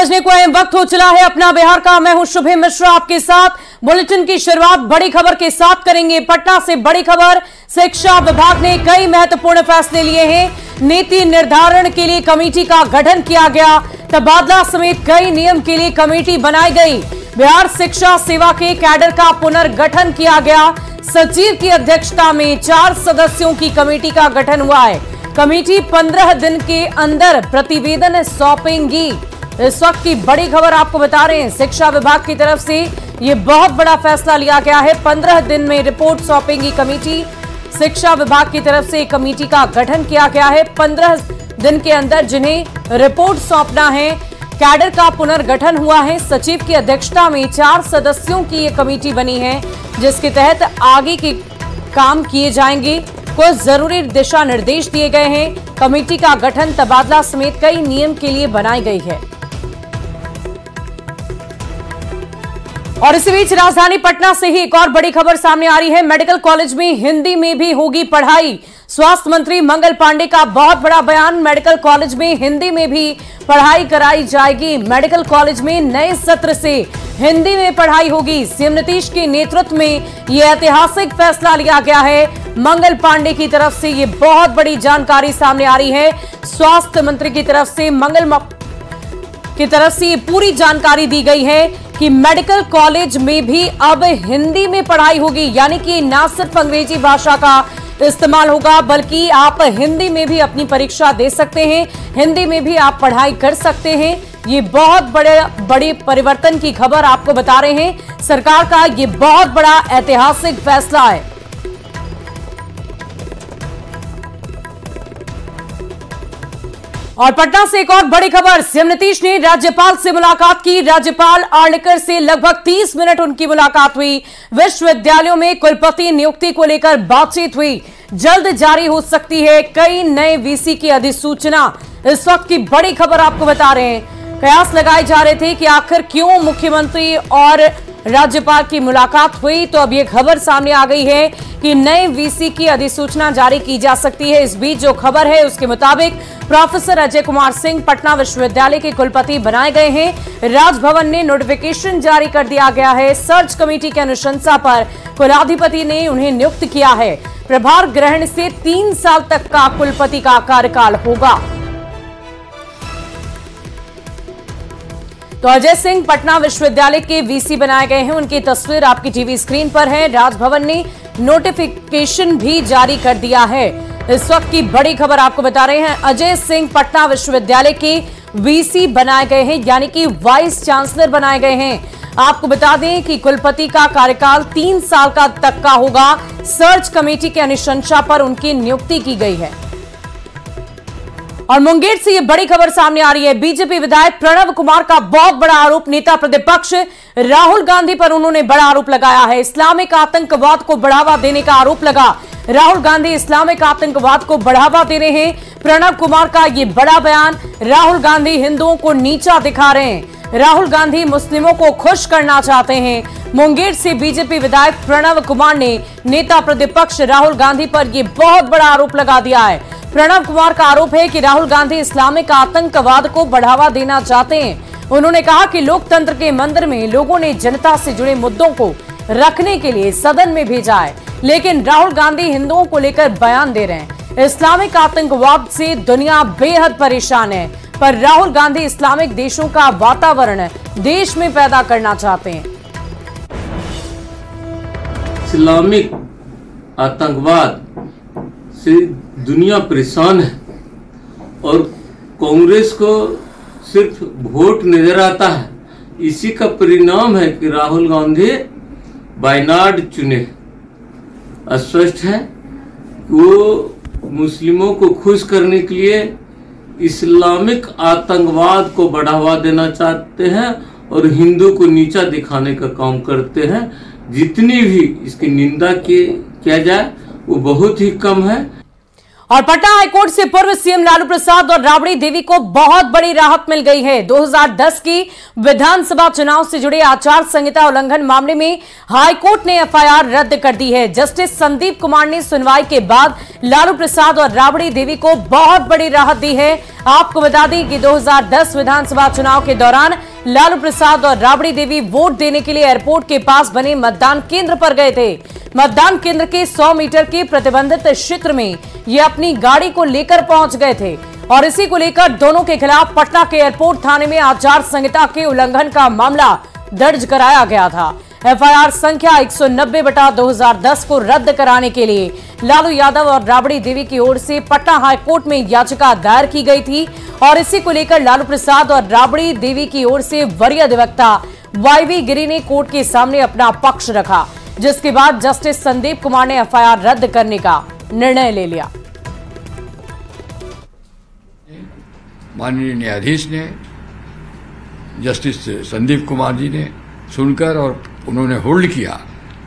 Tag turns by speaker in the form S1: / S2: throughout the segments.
S1: बजने को है, वक्त हो चला है अपना बिहार का। मैं हूं शुभम मिश्रा आपके साथ। बुलेटिन की शुरुआत बड़ी खबर के साथ करेंगे। पटना से बड़ी खबर, शिक्षा विभाग ने कई महत्वपूर्ण फैसले लिए हैं। नीति निर्धारण के लिए कमेटी का गठन किया गया, तबादला समेत कई नियम के लिए कमेटी बनाई गई। बिहार शिक्षा सेवा के कैडर का पुनर्गठन किया गया। सचिव की अध्यक्षता में 4 सदस्यों की कमेटी का गठन हुआ है। कमेटी 15 दिन के अंदर प्रतिवेदन सौंपेंगी। इस वक्त की बड़ी खबर आपको बता रहे हैं, शिक्षा विभाग की तरफ से ये बहुत बड़ा फैसला लिया गया है। 15 दिन में रिपोर्ट सौंपेंगी कमेटी। शिक्षा विभाग की तरफ से कमेटी का गठन किया गया है। 15 दिन के अंदर जिन्हें रिपोर्ट सौंपना है। कैडर का पुनर्गठन हुआ है। सचिव की अध्यक्षता में 4 सदस्यों की ये कमेटी बनी है, जिसके तहत आगे के काम किए जाएंगे। कुछ जरूरी दिशा निर्देश दिए गए हैं। कमेटी का गठन तबादला समेत कई नियम के लिए बनाई गई है। और इसी बीच राजधानी पटना से ही एक और बड़ी खबर सामने आ रही है। मेडिकल कॉलेज में हिंदी में भी होगी पढ़ाई। स्वास्थ्य मंत्री मंगल पांडे का बहुत बड़ा बयान। मेडिकल कॉलेज में हिंदी में भी पढ़ाई कराई जाएगी। मेडिकल कॉलेज में नए सत्र से हिंदी में पढ़ाई होगी। सीएम नीतीश के नेतृत्व में यह ऐतिहासिक फैसला लिया गया है। मंगल पांडे की तरफ से ये बहुत बड़ी जानकारी सामने आ रही है। स्वास्थ्य मंत्री की तरफ से ये पूरी जानकारी दी गई है कि मेडिकल कॉलेज में भी अब हिंदी में पढ़ाई होगी, यानी कि न सिर्फ अंग्रेजी भाषा का इस्तेमाल होगा, बल्कि आप हिंदी में भी अपनी परीक्षा दे सकते हैं, हिंदी में भी आप पढ़ाई कर सकते हैं। ये बहुत बड़े परिवर्तन की खबर आपको बता रहे हैं। सरकार का ये बहुत बड़ा ऐतिहासिक फैसला है। और पटना से एक और बड़ी खबर, सीएम नीतीश ने राज्यपाल से मुलाकात की। राज्यपाल आर्लेकर से लगभग 30 मिनट उनकी मुलाकात हुई। विश्वविद्यालयों में कुलपति नियुक्ति को लेकर बातचीत हुई। जल्द जारी हो सकती है कई नए वीसी की अधिसूचना। इस वक्त की बड़ी खबर आपको बता रहे हैं। कयास लगाए जा रहे थे कि आखिर क्यों मुख्यमंत्री और राज्यपाल की मुलाकात हुई, तो अब यह खबर सामने आ गई है कि नए वीसी की अधिसूचना जारी की जा सकती है। इस बीच जो खबर है उसके मुताबिक प्रोफेसर अजय कुमार सिंह पटना विश्वविद्यालय के कुलपति बनाए गए हैं। राजभवन ने नोटिफिकेशन जारी कर दिया गया है। सर्च कमेटी की अनुशंसा पर कुलाधिपति ने उन्हें नियुक्त किया है। प्रभार ग्रहण से 3 साल तक का कुलपति का कार्यकाल होगा। तो अजय सिंह पटना विश्वविद्यालय के वीसी बनाए गए हैं। उनकी तस्वीर आपकी टीवी स्क्रीन पर है। राजभवन ने नोटिफिकेशन भी जारी कर दिया है। इस वक्त की बड़ी खबर आपको बता रहे हैं, अजय सिंह पटना विश्वविद्यालय के वीसी बनाए गए हैं, यानी कि वाइस चांसलर बनाए गए हैं। आपको बता दें कि कुलपति का कार्यकाल 3 साल तक का होगा। सर्च कमेटी की अनुशंसा पर उनकी नियुक्ति की गई है। और मुंगेर से ये बड़ी खबर सामने आ रही है। बीजेपी विधायक प्रणव कुमार का बहुत बड़ा आरोप, नेता प्रतिपक्ष राहुल गांधी पर उन्होंने बड़ा आरोप लगाया है। इस्लामिक आतंकवाद को बढ़ावा देने का आरोप लगा। राहुल गांधी इस्लामिक आतंकवाद को बढ़ावा दे रहे हैं। प्रणव कुमार का ये बड़ा बयान। राहुल गांधी हिंदुओं को नीचा दिखा रहे हैं। राहुल गांधी मुस्लिमों को खुश करना चाहते हैं। मुंगेर से बीजेपी विधायक प्रणव कुमार ने नेता प्रतिपक्ष राहुल गांधी पर यह बहुत बड़ा आरोप लगा दिया है। प्रणव कुमार का आरोप है कि राहुल गांधी इस्लामिक आतंकवाद को बढ़ावा देना चाहते हैं। उन्होंने कहा कि लोकतंत्र के मंदिर में लोगों ने जनता से जुड़े मुद्दों को रखने के लिए सदन में भेजा है, लेकिन राहुल गांधी हिंदुओं को लेकर बयान दे रहे हैं। इस्लामिक आतंकवाद से दुनिया बेहद परेशान है, पर राहुल गांधी इस्लामिक देशों का वातावरण देश में पैदा करना चाहते हैं।
S2: इस्लामिक आतंकवाद से दुनिया परेशान है और कांग्रेस को सिर्फ वोट नजर आता है। इसी का परिणाम है कि राहुल गांधी वायनाड चुने। स्पष्ट है वो मुस्लिमों को खुश करने के लिए इस्लामिक आतंकवाद को बढ़ावा देना चाहते हैं और हिंदू को नीचा दिखाने का काम करते हैं। जितनी भी इसकी निंदा किया जाए वो बहुत ही कम है।
S1: और पटना हाईकोर्ट से पूर्व सीएम लालू प्रसाद और राबड़ी देवी को बहुत बड़ी राहत मिल गई है। 2010 की विधानसभा चुनाव से जुड़े आचार संहिता उल्लंघन मामले में हाईकोर्ट ने एफआईआर रद्द कर दी है। जस्टिस संदीप कुमार ने सुनवाई के बाद लालू प्रसाद और राबड़ी देवी को बहुत बड़ी राहत दी है। आपको बता दें कि 2010 विधानसभा चुनाव के दौरान लालू प्रसाद और राबड़ी देवी वोट देने के लिए एयरपोर्ट के पास बने मतदान केंद्र पर गए थे। मतदान केंद्र के 100 मीटर के प्रतिबंधित क्षेत्र में ये अपनी गाड़ी को लेकर पहुंच गए थे और इसी को लेकर दोनों के खिलाफ पटना के एयरपोर्ट थाने में आचार संहिता के उल्लंघन का मामला दर्ज कराया गया था। एफआईआर संख्या 190/2010 को रद्द कराने के लिए लालू यादव और राबड़ी देवी की ओर से पटना हाईकोर्ट में याचिका दायर की गई थी और इसी को लेकर लालू प्रसाद और राबड़ी देवी की ओर से वरीय अधिवक्ता वाईवी गिरी ने कोर्ट के सामने अपना पक्ष रखा, जिसके बाद जस्टिस संदीप कुमार ने एफआईआर रद्द करने का निर्णय ले लिया।
S3: माननीय न्यायाधीश ने, जस्टिस संदीप कुमार जी ने सुनकर और उन्होंने होल्ड किया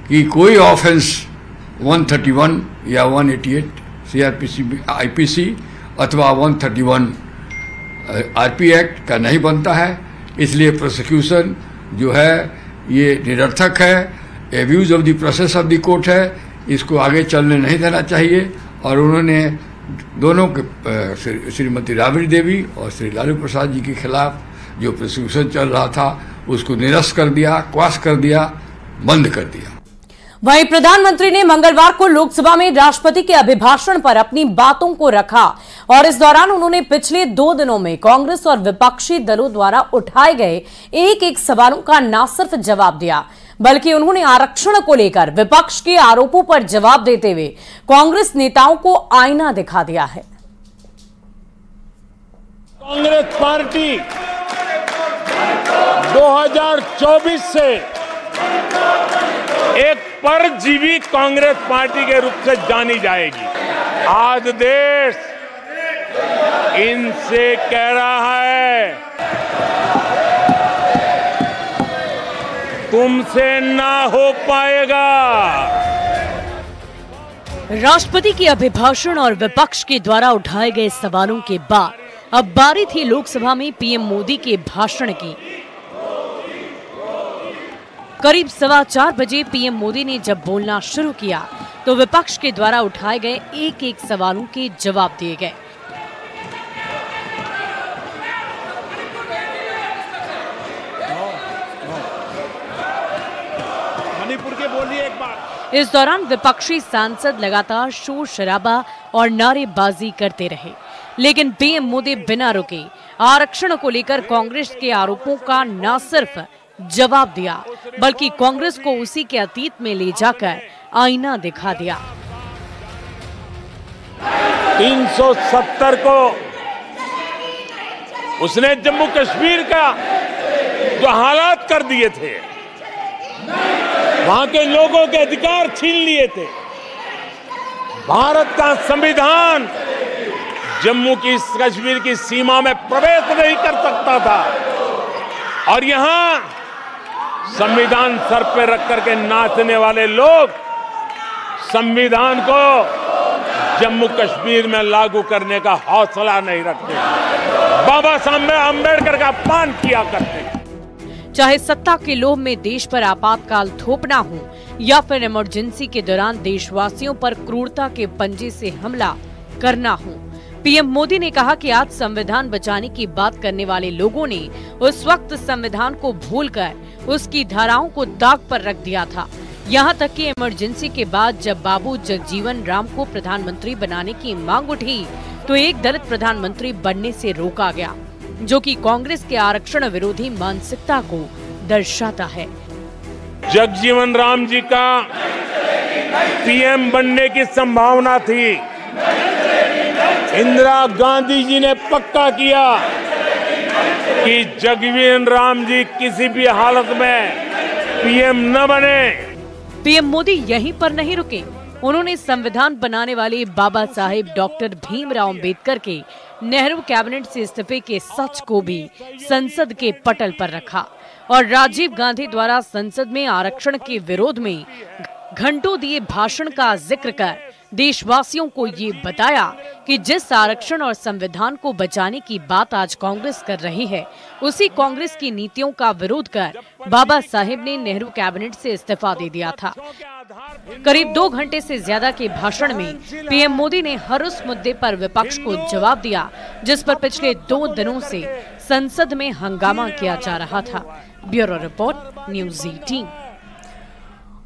S3: कि कोई ऑफेंस 131 या 188 सीआरपीसी आईपीसी अथवा 131 आरपी एक्ट का नहीं बनता है। इसलिए प्रोसिक्यूशन जो है ये निरर्थक है, abuse of the process of the court है, इसको आगे चलने नहीं देना चाहिए। और उन्होंने दोनों के श्रीमती राबड़ी देवी और श्री लालू प्रसाद जी के खिलाफ जो प्रोसिक्यूशन चल रहा था उसको निरस्त कर दिया, क्वाश कर दिया, बंद कर दिया।
S1: वहीं प्रधानमंत्री ने मंगलवार को लोकसभा में राष्ट्रपति के अभिभाषण पर अपनी बातों को रखा और इस दौरान उन्होंने पिछले 2 दिनों में कांग्रेस और विपक्षी दलों द्वारा उठाए गए एक सवालों का न सिर्फ जवाब दिया, बल्कि उन्होंने आरक्षण को लेकर विपक्ष के आरोपों पर जवाब देते हुए कांग्रेस नेताओं को आईना दिखा दिया है।
S4: कांग्रेस पार्टी 2024 से एक परजीवी कांग्रेस पार्टी के रूप से जानी जाएगी। आज देश इनसे कह रहा है तुमसे ना हो पाएगा।
S5: राष्ट्रपति के अभिभाषण और विपक्ष के द्वारा उठाए गए सवालों के बाद अब बारी थी लोकसभा में पीएम मोदी के भाषण की। करीब 4:15 बजे पीएम मोदी ने जब बोलना शुरू किया तो विपक्ष के द्वारा उठाए गए एक सवालों के जवाब दिए गए।
S4: मणिपुर के बोलिए एक बार।
S5: इस दौरान विपक्षी सांसद लगातार शोर शराबा और नारेबाजी करते रहे, लेकिन पीएम मोदी बिना रुके आरक्षण को लेकर कांग्रेस के आरोपों का न सिर्फ जवाब दिया, बल्कि कांग्रेस को उसी के अतीत में ले जाकर आईना दिखा दिया।
S4: 370 को उसने जम्मू कश्मीर का जो हालात कर दिए थे, वहां के लोगों के अधिकार छीन लिए थे। भारत का संविधान जम्मू की कश्मीर की सीमा में प्रवेश नहीं कर सकता था और यहां संविधान सर पे रख करके नाचने वाले लोग संविधान को जम्मू कश्मीर में लागू करने का हौसला नहीं रखते, बाबा साहब अम्बेडकर का अपमान किया करते।
S5: चाहे सत्ता के लोभ में देश पर आपातकाल थोपना हो या फिर इमरजेंसी के दौरान देशवासियों पर क्रूरता के पंजे से हमला करना हो, पीएम मोदी ने कहा कि आज संविधान बचाने की बात करने वाले लोगों ने उस वक्त संविधान को भूलकर उसकी धाराओं को दाग पर रख दिया था। यहाँ तक कि इमरजेंसी के बाद जब बाबू जगजीवन राम को प्रधानमंत्री बनाने की मांग उठी तो एक दलित प्रधानमंत्री बनने से रोका गया, जो कि कांग्रेस के आरक्षण विरोधी मानसिकता को दर्शाता है।
S4: जगजीवन राम जी का पीएम बनने की संभावना थी। इंदिरा गांधी जी ने पक्का किया कि जगजीवन राम जी किसी भी हालत में पीएम न बने।
S5: पीएम मोदी यहीं पर नहीं रुके, उन्होंने संविधान बनाने वाले बाबा साहेब डॉक्टर भीमराव अंबेडकर के नेहरू कैबिनेट से इस्तीफे के सच को भी संसद के पटल पर रखा और राजीव गांधी द्वारा संसद में आरक्षण के विरोध में घंटों दिए भाषण का जिक्र कर देशवासियों को ये बताया कि जिस आरक्षण और संविधान को बचाने की बात आज कांग्रेस कर रही है, उसी कांग्रेस की नीतियों का विरोध कर बाबा साहेब ने नेहरू कैबिनेट से इस्तीफा दे दिया था। करीब 2 घंटे से ज्यादा के भाषण में पीएम मोदी ने हर उस मुद्दे पर विपक्ष को जवाब दिया जिस पर पिछले 2 दिनों से संसद में हंगामा किया जा रहा था। Bureau report, news 18।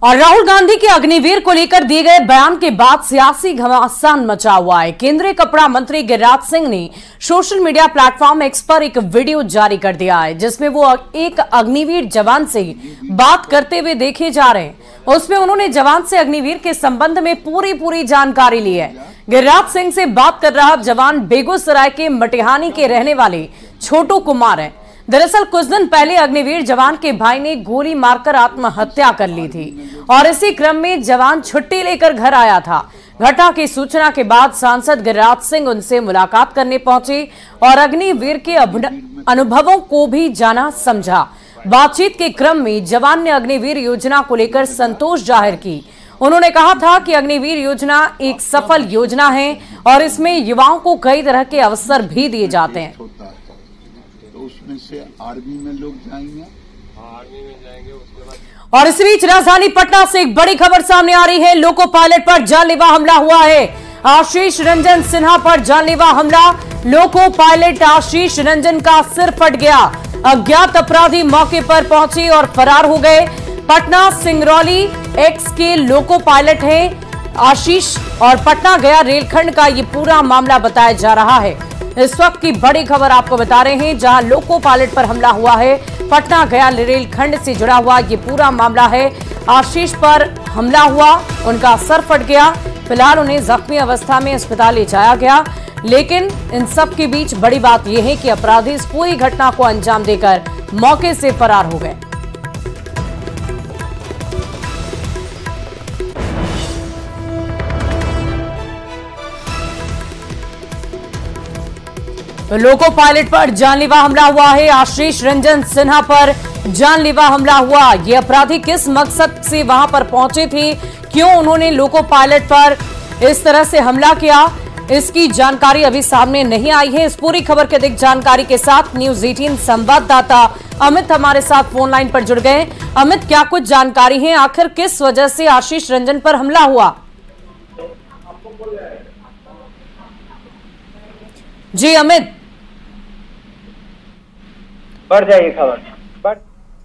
S1: और राहुल गांधी के अग्निवीर को लेकर दिए गए बयान के बाद सियासी घमासान मचा हुआ है। केंद्रीय कपड़ा मंत्री गिरिराज सिंह ने सोशल मीडिया प्लेटफॉर्म एक्स पर एक वीडियो जारी कर दिया है जिसमें वो एक अग्निवीर जवान से बात करते हुए देखे जा रहे हैं। उसमें उन्होंने जवान से अग्निवीर के संबंध में पूरी जानकारी ली है। गिरिराज सिंह से बात कर रहा जवान बेगूसराय के मटिहानी के रहने वाले छोटू कुमार है। दरअसल कुछ दिन पहले अग्निवीर जवान के भाई ने गोली मारकर आत्महत्या कर ली थी और इसी क्रम में जवान छुट्टी लेकर घर आया था। घटना की सूचना के बाद सांसद गिरिराज सिंह उनसे मुलाकात करने पहुंचे और अग्निवीर के अनुभवों को भी जाना समझा। बातचीत के क्रम में जवान ने अग्निवीर योजना को लेकर संतोष जाहिर की। उन्होंने कहा था कि अग्निवीर योजना एक सफल योजना है और इसमें युवाओं को कई तरह के अवसर भी दिए जाते हैं।
S6: तो उसमें से आर्मी में लोग जाएंगे, आर्मी में जाएंगे। उसके बाद
S1: और इस बीच राजधानी पटना से एक बड़ी खबर सामने आ रही है। लोको पायलट पर जानलेवा हमला हुआ है। आशीष रंजन सिन्हा पर जानलेवा हमला। लोको पायलट आशीष रंजन का सिर फट गया। अज्ञात अपराधी मौके पर पहुंचे और फरार हो गए। पटना सिंगरौली एक्स के लोको पायलट हैं आशीष और पटना गया रेलखंड का ये पूरा मामला बताया जा रहा है। इस वक्त की बड़ी खबर आपको बता रहे हैं जहां लोको पायलट पर हमला हुआ है। पटना गया रेलखंड से जुड़ा हुआ ये पूरा मामला है। आशीष पर हमला हुआ, उनका सर फट गया। फिलहाल उन्हें जख्मी अवस्था में अस्पताल ले जाया गया। लेकिन इन सब के बीच बड़ी बात यह है कि अपराधी इस पूरी घटना को अंजाम देकर मौके से फरार हो गए। तो लोको पायलट पर जानलेवा हमला हुआ है। आशीष रंजन सिन्हा पर जानलेवा हमला हुआ। ये अपराधी किस मकसद से वहां पर पहुंचे थे, क्यों उन्होंने लोको पायलट पर इस तरह से हमला किया, इसकी जानकारी अभी सामने नहीं आई है। इस पूरी खबर के अधिक जानकारी के साथ न्यूज़ 18 संवाददाता अमित हमारे साथ फोन लाइन पर जुड़ गए। अमित, क्या कुछ जानकारी है, आखिर किस वजह से आशीष रंजन पर हमला हुआ? जी अमित,
S7: बढ़ जाइए खबर।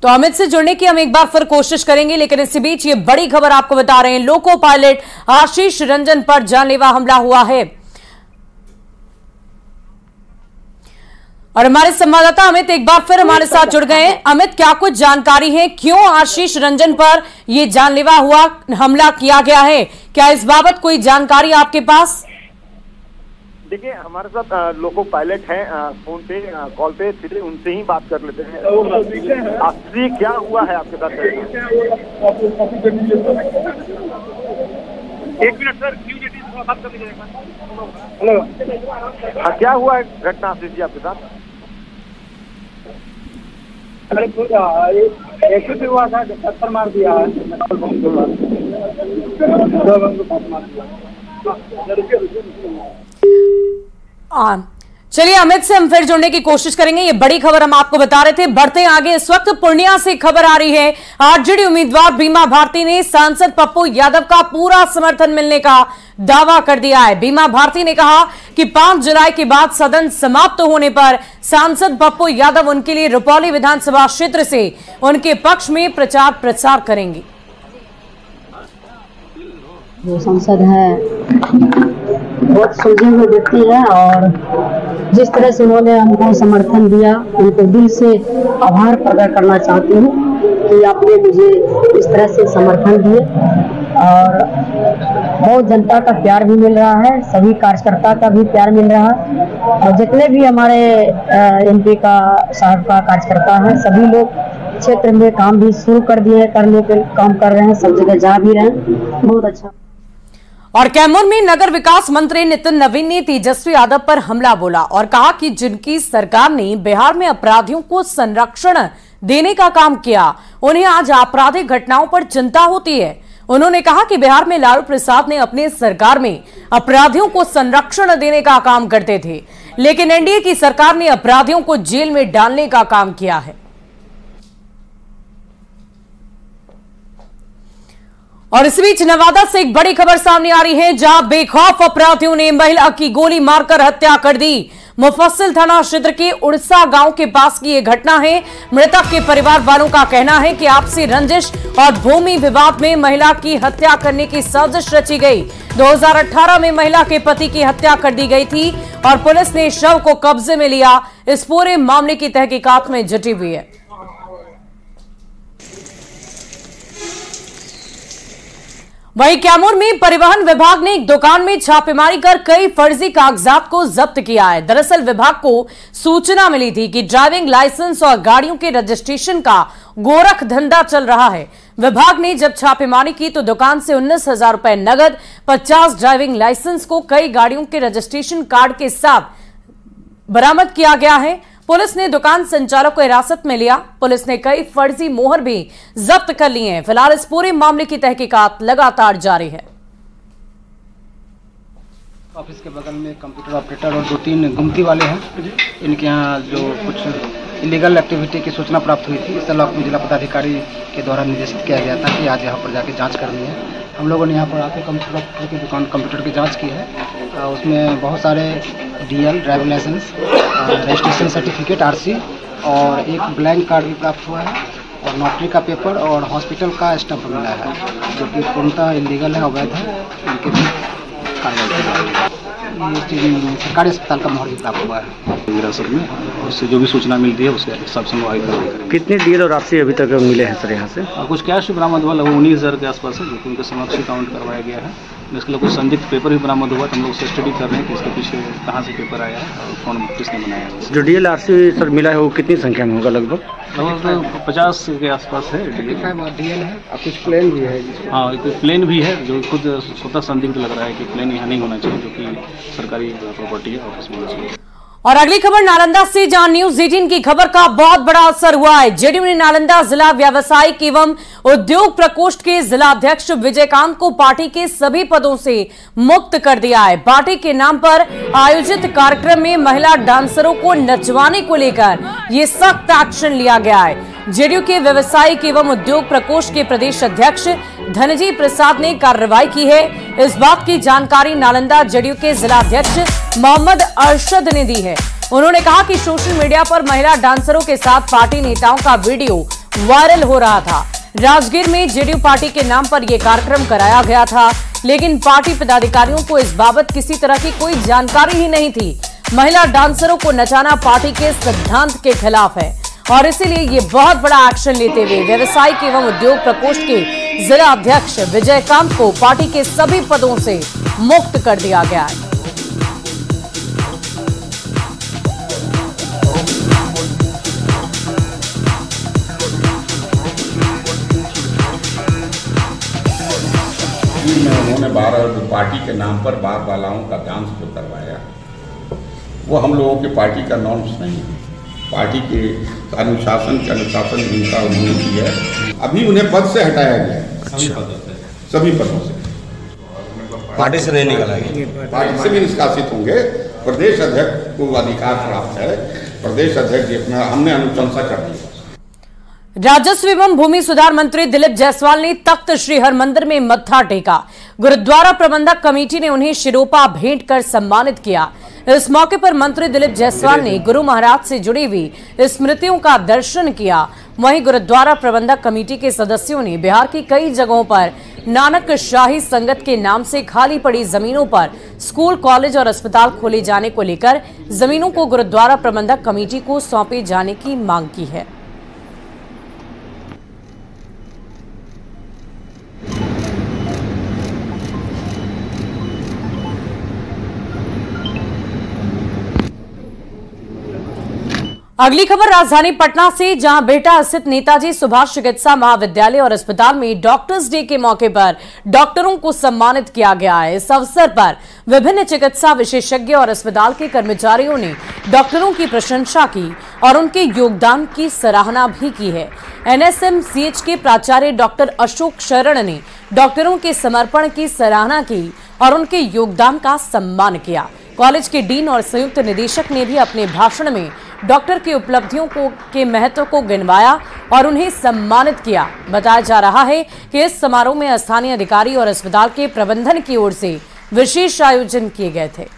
S1: तो अमित से जुड़ने की हम एक बार फिर कोशिश करेंगे, लेकिन इसी बीच ये बड़ी खबर आपको बता रहे हैं। लोको पायलट आशीष रंजन पर जानलेवा हमला हुआ है और हमारे संवाददाता अमित एक बार फिर हमारे साथ जुड़ गए हैं। अमित, क्या कुछ जानकारी है, क्यों आशीष रंजन पर यह जानलेवा हमला किया गया है? क्या इस बाबत कोई जानकारी आपके पास?
S7: देखिए, हमारे साथ लोको पायलट हैं, फोन पे कॉल पे, सीधे उनसे ही बात कर लेते हैं। आपसे क्या हुआ है आपके साथ? एक मिनट सर, बात कर लीजिए। हेलो, हाँ, क्या हुआ है घटना आशीष जी आपके साथ? एक ही हुआ था, पत्थर मार दिया है।
S1: चलिए अमित से हम फिर जुड़ने की कोशिश करेंगे। ये बड़ी खबर हम आपको बता रहे थे। बढ़ते आगे, इस वक्त पूर्णिया से खबर आ रही है। आरजेडी उम्मीदवार बीमा भारती ने सांसद पप्पू यादव का पूरा समर्थन मिलने का दावा कर दिया है। बीमा भारती ने कहा कि 5 जुलाई के बाद सदन समाप्त होने पर सांसद पप्पू यादव उनके लिए रुपौली विधानसभा क्षेत्र से उनके पक्ष में प्रचार प्रसार करेंगे।
S8: जो सांसद है बहुत सुलझे हुए व्यक्ति है और जिस तरह से उन्होंने हमको समर्थन दिया, उनको दिल से आभार प्रकट करना चाहती हूँ कि आपने मुझे इस तरह से समर्थन दिए और बहुत जनता का प्यार भी मिल रहा है, सभी कार्यकर्ता का भी प्यार मिल रहा है और जितने भी हमारे एमपी का साहब का कार्यकर्ता है, सभी लोग क्षेत्र में काम भी शुरू कर दिए, करने के काम कर रहे हैं, सब जगह जा भी रहे हैं। बहुत अच्छा।
S1: और कैमूर में नगर विकास मंत्री नितिन नवीन ने तेजस्वी यादव पर हमला बोला और कहा कि जिनकी सरकार ने बिहार में अपराधियों को संरक्षण देने का काम किया, उन्हें आज आपराधिक घटनाओं पर चिंता होती है। उन्होंने कहा कि बिहार में लालू प्रसाद ने अपनी सरकार में अपराधियों को संरक्षण देने का काम करते थे, लेकिन एनडीए की सरकार ने अपराधियों को जेल में डालने का काम किया है। और इस बीच नवादा से एक बड़ी खबर सामने आ रही है, जहां बेखौफ अपराधियों ने महिला की गोली मारकर हत्या कर दी। मुफस्सिल थाना क्षेत्र के उड़सा गांव के पास की यह घटना है। मृतक के परिवार वालों का कहना है कि आपसी रंजिश और भूमि विवाद में महिला की हत्या करने की साजिश रची गई। 2018 में महिला के पति की हत्या कर दी गई थी और पुलिस ने शव को कब्जे में लिया। इस पूरे मामले की तहकीकात में जुटी हुई है। वहीं कैमूर में परिवहन विभाग ने एक दुकान में छापेमारी कर कई फर्जी कागजात को जब्त किया है। दरअसल विभाग को सूचना मिली थी कि ड्राइविंग लाइसेंस और गाड़ियों के रजिस्ट्रेशन का गोरख धंधा चल रहा है। विभाग ने जब छापेमारी की तो दुकान से 19,000 रुपए नगद, 50 ड्राइविंग लाइसेंस को कई गाड़ियों के रजिस्ट्रेशन कार्ड के साथ बरामद किया गया है। पुलिस ने दुकान संचालक को हिरासत में लिया। पुलिस ने कई फर्जी मोहर भी जब्त कर लिए हैं। फिलहाल इस पूरे मामले की तहकीकात लगातार जारी है।
S9: ऑफिस के बगल में कंप्यूटर ऑपरेटर और 2-3 गुमती वाले हैं। इनके यहाँ जो कुछ इलीगल एक्टिविटी की सूचना प्राप्त हुई थी, इस ब्लॉक में जिला पदाधिकारी के द्वारा निर्देशित किया गया था कि आज यहाँ पर जाके जांच करनी है। हम लोगों ने यहाँ पर आके कंप्यूटर ऑपरेटर की दुकान कंप्यूटर की जांच की है। उसमें बहुत सारे DL, driving licence, registration certificate, RC और एक ब्लैंक कार्ड भी प्राप्त हुआ है और नौकरी का पेपर और हॉस्पिटल का स्टैंप मिला है, जो कि पूर्णतः इलीगल है, अवैध है। इनके भी सरकारी अस्पताल का मोहर भी प्राप्त हुआ है
S10: विरासत में। उससे जो भी सूचना मिलती है उसके हिसाब से हम आगे करेंगे।
S11: कितने डीएल और आरसी अभी तक मिले हैं सर यहाँ से?
S10: कुछ कैश भी बरामद हुआ, लगभग 19,000 के आसपास है, जो कि उनके समक्ष काउंट करवाया गया है। इसके लिए कुछ संदिग्ध पेपर भी बरामद हुआ, तो हम लोग उससे स्टडी कर रहे हैं कि इसके पीछे कहाँ से पेपर आया है और कौन किसने बनाया है।
S11: जो डीएल आरसी सर मिला है वो कितनी संख्या में होगा? लगभग
S10: 50 के आसपास है डीएल
S9: है और कुछ प्लेन भी है।
S10: हाँ, एक प्लेन भी है जो खुद स्वतः संदिग्ध लग रहा है कि प्लेन यहाँ नहीं होना चाहिए, जो कि सरकारी प्रॉपर्टी है, ऑफिस में होना चाहिए।
S1: और अगली खबर नालंदा से, जहां न्यूज 18 की खबर का बहुत बड़ा असर हुआ है। जेडीयू ने नालंदा जिला व्यावसायिक एवं उद्योग प्रकोष्ठ के जिला अध्यक्ष विजयकांत को पार्टी के सभी पदों से मुक्त कर दिया है। पार्टी के नाम पर आयोजित कार्यक्रम में महिला डांसरों को नचवाने को लेकर यह सख्त एक्शन लिया गया है। जेडीयू के व्यवसायिक एवं उद्योग प्रकोष्ठ के प्रदेश अध्यक्ष धनजी प्रसाद ने कार्रवाई की है। इस बात की जानकारी नालंदा जेडीयू के जिला अध्यक्ष मोहम्मद अरशद ने दी है। उन्होंने कहा कि सोशल मीडिया पर महिला डांसरों के साथ पार्टी नेताओं का वीडियो वायरल हो रहा था। राजगीर में जेडीयू पार्टी के नाम पर यह कार्यक्रम कराया गया था, लेकिन पार्टी पदाधिकारियों को इस बाबत किसी तरह की कोई जानकारी ही नहीं थी। महिला डांसरों को नचाना पार्टी के सिद्धांत के खिलाफ है और इसीलिए ये बहुत बड़ा एक्शन लेते हुए व्यवसायिक एवं उद्योग प्रकोष्ठ के जिला अध्यक्ष विजयकांत को पार्टी के सभी पदों से मुक्त कर दिया गया है।
S12: उन्होंने 12 पार्टी के नाम पर बार बालाओं का डांस जो करवाया, वो हम लोगों के पार्टी का नॉर्म्स नहीं है। पार्टी के अनुशासनहीनता उन्होंने की है। अभी उन्हें पद से हटाया गया है, सभी पदों से।
S11: पार्टी से नहीं निकलेंगे,
S12: पार्टी से भी निष्कासित होंगे। प्रदेश अध्यक्ष को अधिकार प्राप्त है। प्रदेश अध्यक्ष जी अपना हमने अनुशंसा कर दी।
S1: राजस्व एवं भूमि सुधार मंत्री दिलीप जायसवाल ने तख्त श्री हरमंदिर में मत्था टेका। गुरुद्वारा प्रबंधक कमेटी ने उन्हें शिरोपा भेंट कर सम्मानित किया। इस मौके पर मंत्री दिलीप जायसवाल ने गुरु महाराज से जुड़ी हुई स्मृतियों का दर्शन किया। वहीं गुरुद्वारा प्रबंधक कमेटी के सदस्यों ने बिहार की कई जगहों पर नानक शाही संगत के नाम से खाली पड़ी जमीनों पर स्कूल, कॉलेज और अस्पताल खोले जाने को लेकर जमीनों को गुरुद्वारा प्रबंधक कमेटी को सौंपे जाने की मांग की है। अगली खबर राजधानी पटना से, जहां बेटा स्थित नेताजी सुभाष चिकित्सा महाविद्यालय और अस्पताल में डॉक्टर्स डे के मौके पर डॉक्टरों को सम्मानित किया गया है। इस अवसर पर विभिन्न चिकित्सा विशेषज्ञ और अस्पताल के कर्मचारियों ने डॉक्टरों की प्रशंसा की और उनके योगदान की सराहना भी की है। एनएसएमसीएच के प्राचार्य डॉक्टर अशोक शरण ने डॉक्टरों के समर्पण की सराहना की और उनके योगदान का सम्मान किया। कॉलेज के डीन और संयुक्त निदेशक ने भी अपने भाषण में डॉक्टर की उपलब्धियों के महत्व को गिनवाया और उन्हें सम्मानित किया। बताया जा रहा है कि इस समारोह में स्थानीय अधिकारी और अस्पताल के प्रबंधन की ओर से विशेष आयोजन किए गए थे।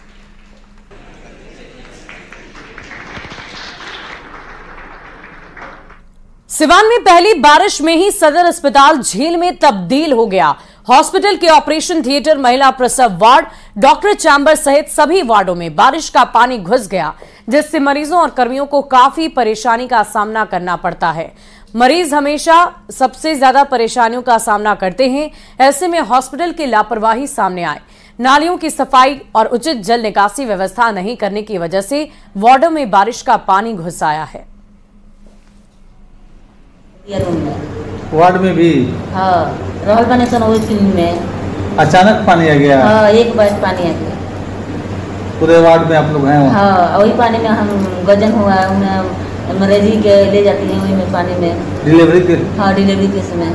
S1: सिवान में पहली बारिश में ही सदर अस्पताल झील में तब्दील हो गया। हॉस्पिटल के ऑपरेशन थिएटर, महिला प्रसव वार्ड, डॉक्टर चैम्बर सहित सभी वार्डों में बारिश का पानी घुस गया, जिससे मरीजों और कर्मियों को काफी परेशानी का सामना करना पड़ता है। मरीज हमेशा सबसे ज्यादा परेशानियों का सामना करते हैं। ऐसे में हॉस्पिटल की लापरवाही सामने आए। नालियों की सफाई और उचित जल निकासी व्यवस्था नहीं करने की वजह से वार्डों में बारिश का पानी घुस आया है।
S13: वार्ड में भी
S14: रहल बने सन वही फिल्म में
S13: अचानक पानी आ गया।
S14: एक बार पानी आ गया
S13: पूरे वार्ड में आप लोग हैं वहाँ?
S14: वही पानी में हम गजन हुआ, मरीजी के ले जाती हैं वही में पानी में
S13: डिलीवरी के।
S14: डिलीवरी के समय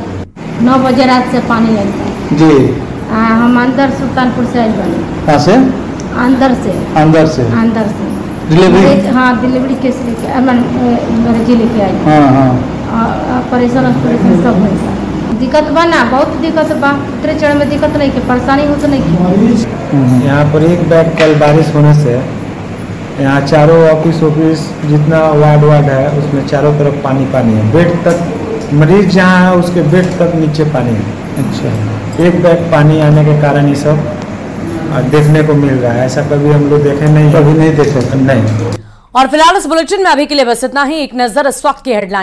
S15: 9 बजे रात से पानी लगता है
S13: जी।
S15: हम अंदर सुल्तानपुर से आए बने।
S13: कहाँ से?
S15: अंदर से।
S13: अंदर से डिलीवरी?
S15: डिलीवरी केस लेके मरीजी लेके आए। ऑपरेशन सब हो दिक्कत बा ना, बहुत दिक्कत बा। उतरे चढ़े में दिक्कत नहीं, परेशानी हो तो नहीं।
S13: यहाँ पर एक बैग कल बारिश होने से यहाँ चारों ऑफिस जितना वार्ड है उसमें चारों तरफ पानी है। बेड तक मरीज जहाँ है उसके बेड तक नीचे पानी है। अच्छा, एक बैग पानी आने के कारण ये सब देखने को मिल रहा है। ऐसा कभी हम लोग देखे नहीं, कभी नहीं देखे नहीं।
S1: और फिलहाल इस बुलेटिन में अभी के लिए बस इतना ही। एक नजर इस वक्त की हेडलाइन।